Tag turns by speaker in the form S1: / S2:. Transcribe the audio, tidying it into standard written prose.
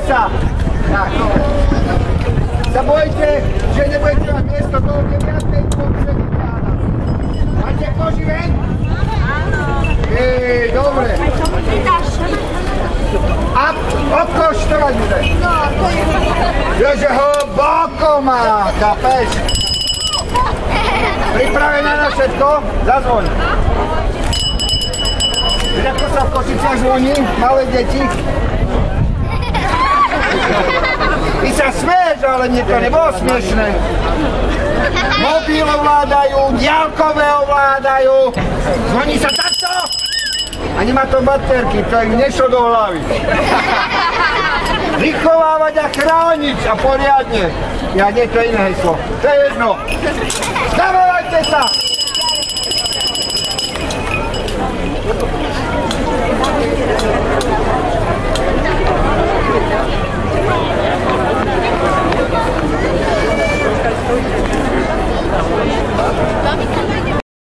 S1: sa. Tak, no. Sa bojíte, že nebudete mať miesto, toho kde viacej popředí pána. Máte koži ven? Áno. Dobre. A odkoštovať bude. No, to je. Že hlboko má, chápeš? Pripravená na všetko? Zazvoň. Víš, ako sa v Košiciach zvoní? Malé deti? Ty sa smeješ, ale mne to nebolo smiešné. Mobil ovládajú, diaľkové ovládajú. Zvoní sa takto. A nemá to baterky, to im nešlo do hlavy. Vychovávať a chrániť a poriadne. Ja nie, to je iné heslo. To je jedno. Zavolajte sa!